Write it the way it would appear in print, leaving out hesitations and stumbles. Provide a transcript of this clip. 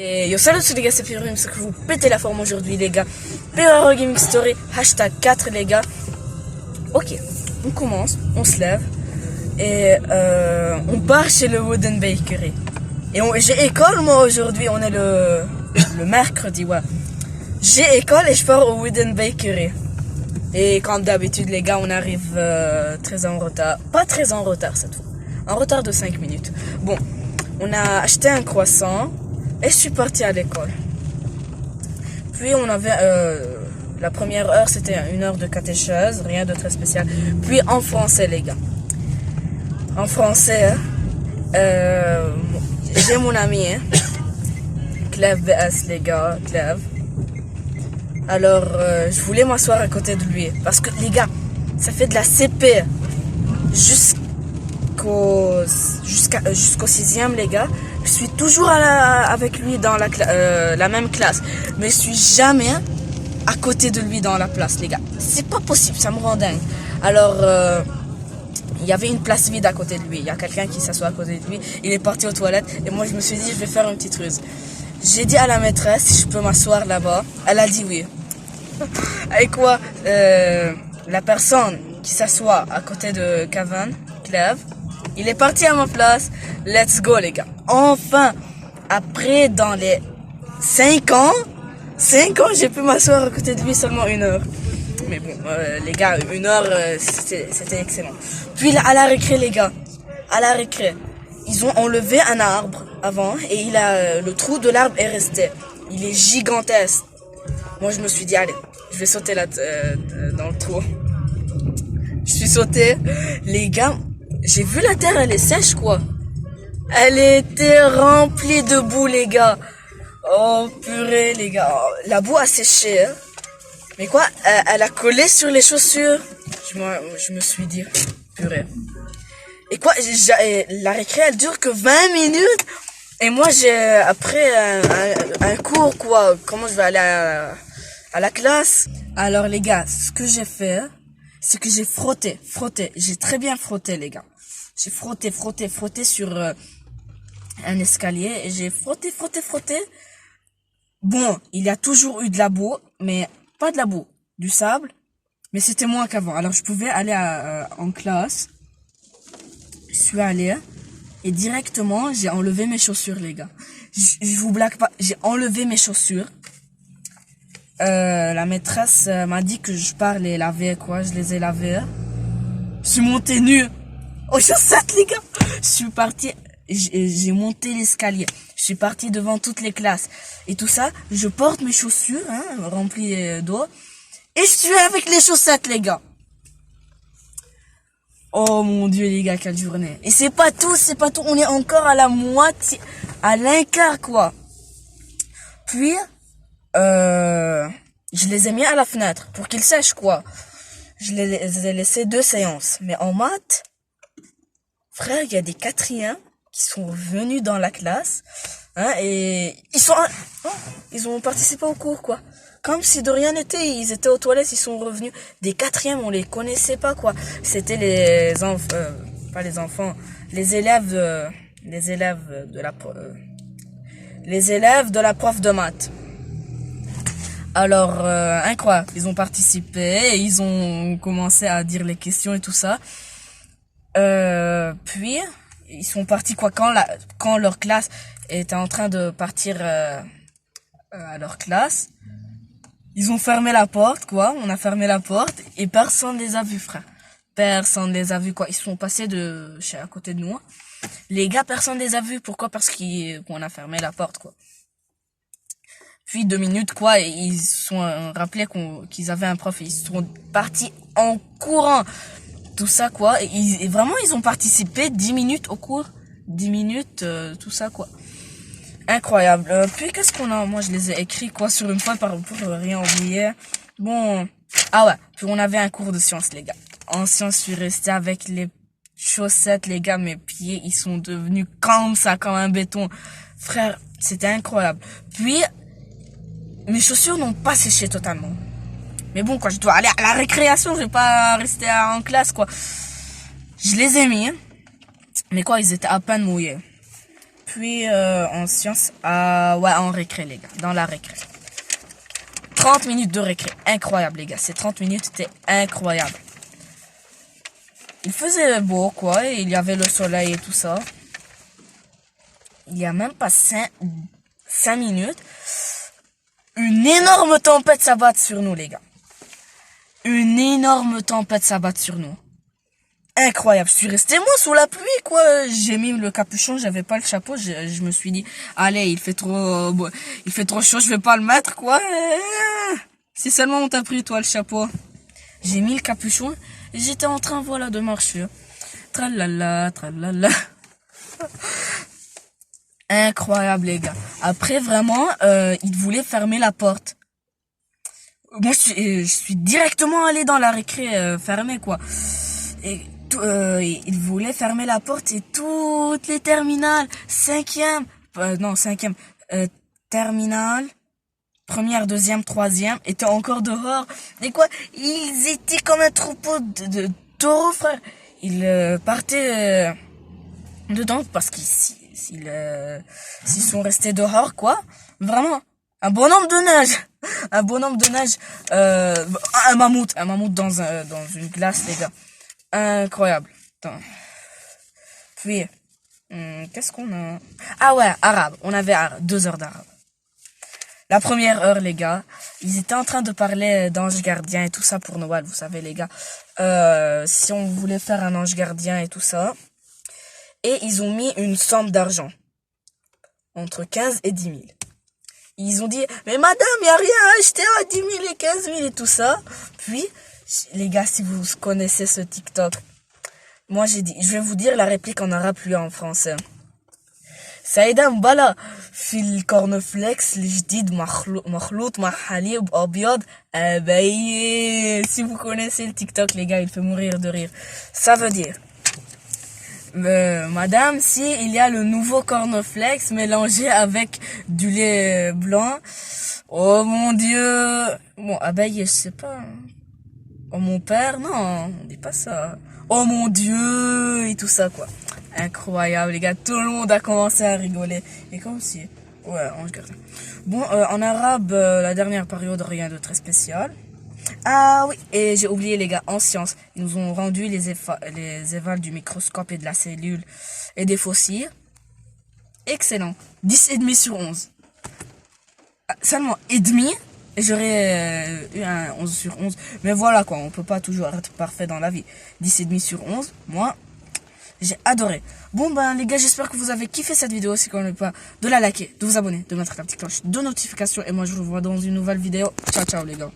Et yo salut tous les gars, c'est Firim, c'est que vous pétez la forme aujourd'hui les gars. PRO Gaming Story, hashtag 4 les gars. Ok, on commence, on se lève et on part chez le Wooden Bakery. Et j'ai école moi aujourd'hui, on est le mercredi, ouais. J'ai école et je pars au Wooden Bakery. Et comme d'habitude les gars, on arrive très en retard. Pas très en retard cette fois, en retard de 5 minutes. Bon, on a acheté un croissant. Et je suis parti à l'école. Puis on avait la première heure, c'était une heure de catéchèse, rien de très spécial. Puis en français les gars. En français, j'ai mon ami, Clève BS les gars, Clève. Alors je voulais m'asseoir à côté de lui. Parce que les gars, ça fait de la CP jusqu'au 6e les gars. Je suis toujours avec lui dans la même classe. Mais je suis jamais à côté de lui dans la place, les gars. C'est pas possible, ça me rend dingue. Alors, il y avait une place vide à côté de lui. Il y a quelqu'un qui s'assoit à côté de lui. Il est parti aux toilettes. Et moi, je me suis dit, je vais faire une petite ruse. J'ai dit à la maîtresse si je peux m'asseoir là-bas. Elle a dit oui. Et quoi, la personne qui s'assoit à côté de Kevin, Clève, il est parti à ma place. Let's go, les gars. Enfin, après, dans les 5 ans, j'ai pu m'asseoir à côté de lui seulement 1 heure. Mais bon, les gars, 1 heure, c'était excellent. Puis, à la récré, les gars, à la récré, ils ont enlevé un arbre avant et le trou de l'arbre est resté. Il est gigantesque. Moi, je me suis dit, allez, je vais sauter là, dans le trou. Je suis sauté. Les gars, j'ai vu la terre, elle est sèche, quoi. Elle était remplie de boue, les gars. Oh, purée, les gars. La boue a séché, hein. Mais quoi, elle a collé sur les chaussures. Je me suis dit, purée. Et quoi, la récré, elle dure que 20 minutes. Et moi, après un cours, quoi. Comment je vais aller à la classe? Alors, les gars, ce que j'ai fait, c'est que j'ai frotté. J'ai très bien frotté, les gars. J'ai frotté sur un escalier et j'ai frotté. Bon, il y a toujours eu de la boue, mais pas de la boue, du sable, mais c'était moins qu'avant. Alors je pouvais aller en classe. Je suis allé et directement j'ai enlevé mes chaussures, les gars. Je vous blague pas, j'ai enlevé mes chaussures. La maîtresse m'a dit que je pars les laver, quoi. Je les ai lavées. Je suis monté nu aux chaussettes, les gars. Je suis parti, j'ai monté l'escalier. Je suis parti devant toutes les classes. Et tout ça, je porte mes chaussures, hein, remplies d'eau. Et je suis avec les chaussettes, les gars. Oh mon Dieu, les gars, quelle journée. Et c'est pas tout. On est encore à la moitié, à l'un-quart, quoi. Puis, je les ai mis à la fenêtre pour qu'ils sèchent, quoi. Je les ai laissés 2 séances. Mais en maths, frère, il y a des 4e qui sont venus dans la classe, hein, et ils ont participé au cours, quoi. Comme si de rien n'était, ils étaient aux toilettes, ils sont revenus. Des 4e, on les connaissait pas, quoi. C'était pas les enfants, les élèves de la prof de maths. Alors, incroyable, ils ont participé, et ils ont commencé à dire les questions et tout ça. Puis, ils sont partis, quoi, quand leur classe était en train de partir à leur classe. Ils ont fermé la porte, quoi. On a fermé la porte et personne les a vus, frère. Personne les a vus, quoi. Ils sont passés à côté de nous. Les gars, personne les a vus. Pourquoi? Parce qu'on a fermé la porte, quoi. Puis 2 minutes, quoi, et ils se sont rappelés qu'ils avaient un prof. Et ils sont partis en courant. Tout ça, quoi. Et vraiment, ils ont participé 10 minutes au cours. 10 minutes, tout ça, quoi. Incroyable. Puis, qu'est-ce qu'on a? Moi, je les ai écrits, quoi, sur une fois pour rien oublier. Bon. Ah ouais. Puis, on avait un cours de sciences, les gars. En sciences, je suis resté avec les chaussettes, les gars. Mes pieds, ils sont devenus comme ça, comme un béton. Frère, c'était incroyable. Puis, mes chaussures n'ont pas séché totalement. Mais bon, quoi, je dois aller à la récréation, je vais pas rester en classe, quoi. Je les ai mis, mais quoi, ils étaient à peine mouillés. puis en sciences, ouais, en récré, les gars, dans la récré. 30 minutes de récré, incroyable, les gars. Ces 30 minutes étaient incroyables. Il faisait beau, quoi, et il y avait le soleil et tout ça. Il y a même pas 5 minutes, une énorme tempête s'abat sur nous, les gars. Une énorme tempête s'abat sur nous. Incroyable, je suis resté moi sous la pluie, quoi. J'ai mis le capuchon, j'avais pas le chapeau, je me suis dit, allez, il fait trop chaud, je vais pas le mettre, quoi. Si seulement on t'a pris, toi, le chapeau. J'ai mis le capuchon, et j'étais en train, voilà, de marcher. Tralala, tralala. Incroyable, les gars. Après, vraiment, il voulait fermer la porte. Moi, je suis directement allé dans la récré fermée, quoi. Et il voulait fermer la porte et toutes les terminales, terminale, première, deuxième, troisième, étaient encore dehors. Et quoi, ils étaient comme un troupeau de taureaux, frère. Ils partaient dedans parce s'ils sont restés dehors, quoi. Vraiment, un bonhomme de neige. Un bonhomme de neige, un mammouth dans une glace, les gars. Incroyable. Attends. Puis, qu'est-ce qu'on a? Ah ouais, arabe. On avait 2 heures d'arabe. La première heure, les gars, ils étaient en train de parler d'ange gardien et tout ça pour Noël, vous savez, les gars. Si on voulait faire un ange gardien et tout ça. Et ils ont mis une somme d'argent. Entre 15 et 10 000. Ils ont dit, mais madame, y a rien à acheter à 10 000 et 15 000 et tout ça. Puis, les gars, si vous connaissez ce TikTok, moi j'ai dit, je vais vous dire la réplique en arabe plus en français. سعيدة مبلا في الكورنفليكس الجديد مخلوط مع حليب أبيض أبي. Si vous connaissez le TikTok, les gars, il fait mourir de rire. Ça veut dire, madame, si il y a le nouveau cornflakes mélangé avec du lait blanc, oh mon dieu, bon, abeille, je sais pas. Oh mon père, non, on dit pas ça. Oh mon dieu, et tout ça, quoi. Incroyable, les gars, tout le monde a commencé à rigoler. Et comme si, ouais, ange gardien. Bon, en arabe, la dernière période, rien de très spécial. Ah oui, et j'ai oublié, les gars, en sciences, ils nous ont rendu les évals du microscope et de la cellule et des fossiles. Excellent. 10,5 sur 11. Seulement et demi, et j'aurais eu un 11 sur 11. Mais voilà, quoi, on peut pas toujours être parfait dans la vie. 10,5 sur 11, moi, j'ai adoré. Bon, ben, les gars, j'espère que vous avez kiffé cette vidéo. Si vous n'avez pas, de la liker, de vous abonner, de mettre la petite cloche de notification. Et moi, je vous revois dans une nouvelle vidéo. Ciao, ciao, les gars.